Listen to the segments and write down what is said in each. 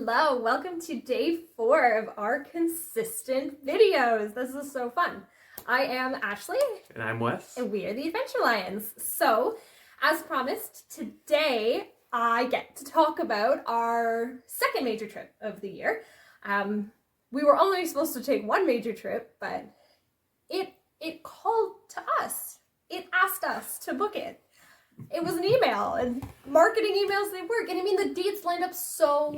Hello, welcome to day 4 of our consistent videos. This is so fun. I am Ashley. And I'm Wes. And we are the Adventure Lions. So, as promised, today I get to talk about our second major trip of the year. We were only supposed to take one major trip, but it called to us. It asked us to book it. It was an email, and marketing emails, they work. And I mean, the dates lined up so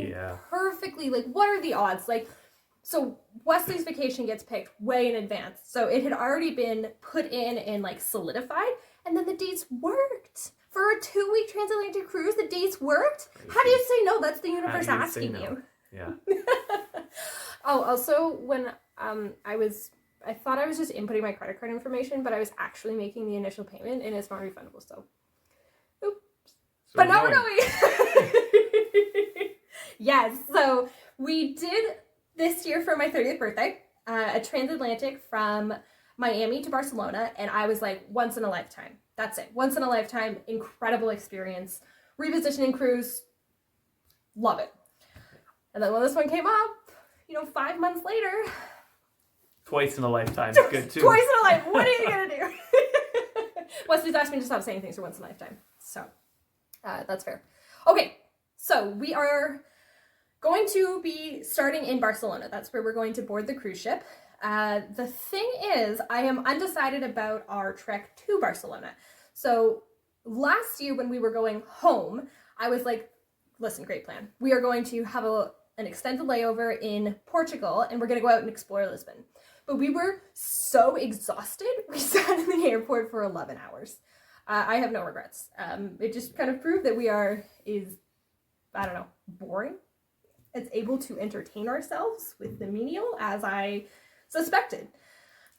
perfectly. Like, what are the odds? Like, so Wesley's vacation gets picked way in advance. So it had already been put in and like solidified. And then the dates worked. For a 2-week transatlantic cruise, the dates worked. How do you say no? That's the universe asking you. Yeah. Oh, also, when I thought I was just inputting my credit card information, but I was actually making the initial payment, and it's not refundable, so. So but now we're going. Yes, so we did this year for my 30th birthday, a transatlantic from Miami to Barcelona, and I was like, once in a lifetime. That's it. Once in a lifetime, incredible experience. Repositioning cruise, love it. And then when this one came up, 5 months later. Twice in a lifetime is good too. Twice in a lifetime. What are you going to do? Wesley's asked me to stop saying things for once in a lifetime. So, that's fair. Okay, so we are going to be starting in Barcelona. That's where we're going to board the cruise ship. The thing is, I am undecided about our trek to Barcelona. So, last year when we were going home, I was like, listen, great plan. We are going to have an extended layover in Portugal, and we're going to go out and explore Lisbon. But we were so exhausted, we sat in the airport for 11 hours. I have no regrets. It just kind of proved that boring. It's able to entertain ourselves with the menial, as I suspected.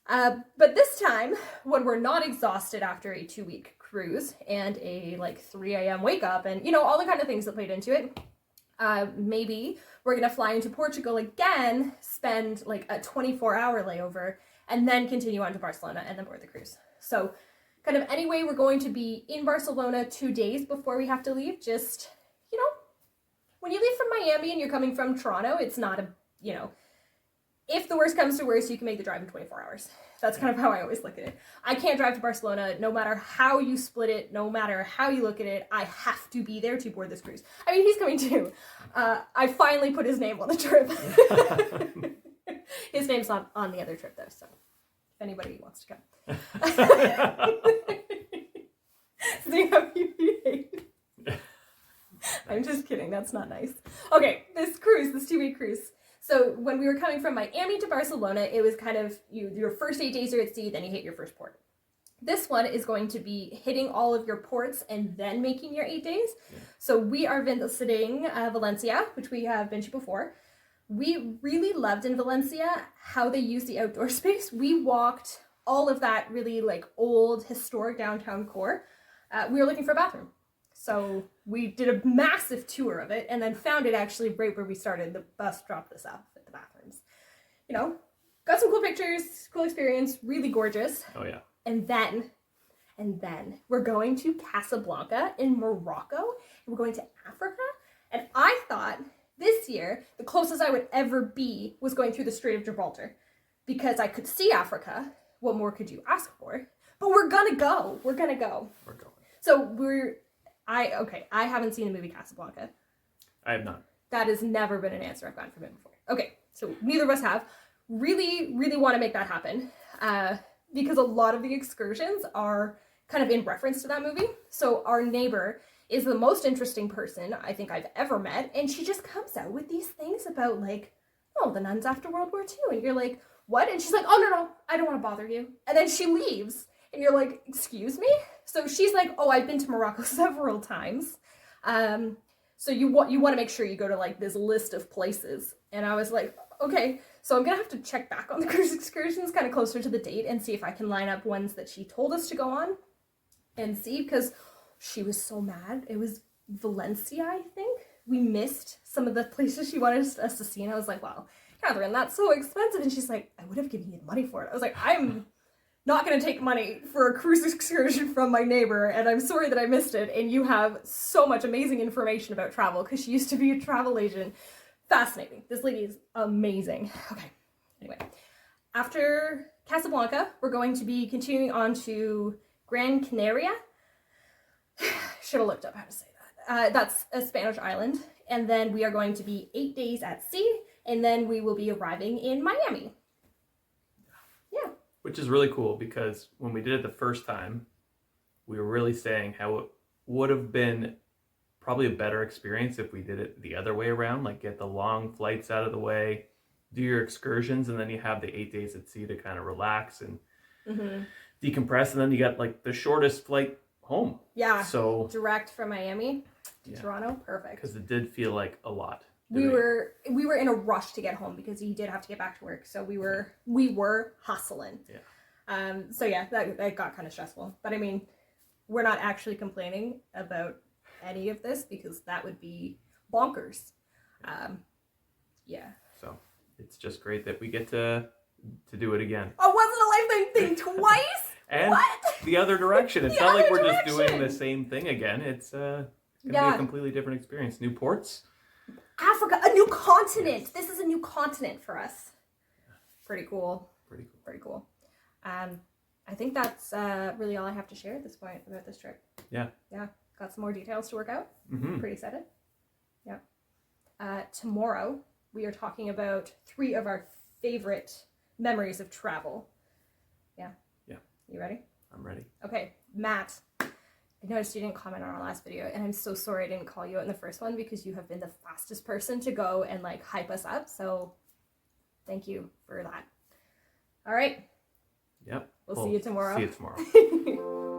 But this time, when we're not exhausted after a 2-week cruise and a 3 a.m. wake up and, all the kind of things that played into it, maybe we're going to fly into Portugal again, spend a 24-hour layover, and then continue on to Barcelona and then board the cruise. So kind of anyway, we're going to be in Barcelona 2 days before we have to leave. Just, when you leave from Miami and you're coming from Toronto, it's not if the worst comes to worst, you can make the drive in 24 hours. That's kind of how I always look at it. I can't drive to Barcelona, no matter how you split it, no matter how you look at it. I have to be there to board this cruise. I mean, he's coming too. I finally put his name on the trip. His name's not on the other trip, though, so if anybody wants to come. See how you behave. I'm just kidding. That's not nice. Okay, this 2-week cruise. So when we were coming from Miami to Barcelona, it was kind of your first 8 days are at sea, then you hit your first port. This one is going to be hitting all of your ports and then making your 8 days. Yeah. So we are visiting Valencia, which we have been to before. We really loved in Valencia how they use the outdoor space. We walked all of that really old historic downtown core. We were looking for a bathroom. So we did a massive tour of it and then found it actually right where we started. The bus dropped us off at the bathrooms. Got some cool pictures, cool experience, really gorgeous. Oh yeah. And then we're going to Casablanca in Morocco. And we're going to Africa. And I thought this year, the closest I would ever be was going through the Strait of Gibraltar. Because I could see Africa. What more could you ask for? But we're gonna go. We're going. So I haven't seen the movie Casablanca. I have not. That has never been an answer I've gotten from him before. Okay, so neither of us have. Really, really want to make that happen. Because a lot of the excursions are kind of in reference to that movie. So our neighbor is the most interesting person I think I've ever met. And she just comes out with these things about the nuns after World War II. And you're like, what? And she's like, oh, no, I don't want to bother you. And then she leaves. And you're like, excuse me? So she's like, oh, I've been to Morocco several times. So you want to make sure you go to this list of places. And I was like, okay, so I'm going to have to check back on the cruise excursions kind of closer to the date and see if I can line up ones that she told us to go on and see, because she was so mad. It was Valencia, I think. We missed some of the places she wanted us to see. And I was like, well, Catherine, that's so expensive. And she's like, I would have given you the money for it. I was like, I'm not going to take money for a cruise excursion from my neighbor, and I'm sorry that I missed it, and you have so much amazing information about travel, because she used to be a travel agent fascinating. This lady is amazing. Okay, anyway. After Casablanca, we're going to be continuing on to Gran Canaria. Should have looked up how to say that. That's a Spanish island. And then we are going to be 8 days at sea, and then we will be arriving in Miami. Yeah. Which is really cool because when we did it the first time, we were really saying how it would have been probably a better experience if we did it the other way around, like get the long flights out of the way, do your excursions, and then you have the 8 days at sea to kind of relax and decompress, and then you got like the shortest flight home. Yeah. So direct from Miami to Toronto. Perfect. Because it did feel like a lot. We were in a rush to get home because he did have to get back to work, so we were hustling. Yeah. So yeah, that got kind of stressful. But I mean, we're not actually complaining about any of this because that would be bonkers. Yeah. So it's just great that we get to do it again. Oh, wasn't a lifetime thing twice? And what? The other direction. It's not like we're just doing the same thing again. It's gonna be a completely different experience. New ports. Africa, a new continent. Yes. This is a new continent for us. Pretty cool. Pretty cool. I think that's really all I have to share at this point about this trip. Yeah. Yeah. Got some more details to work out. Pretty excited. Yeah. Tomorrow, we are talking about 3 of our favorite memories of travel. Yeah. Yeah. You ready? I'm ready. Okay. Matt, I noticed you didn't comment on our last video, and I'm so sorry I didn't call you out in the first one because you have been the fastest person to go and like hype us up. So thank you for that. All right. Yep. We'll see you tomorrow. See you tomorrow.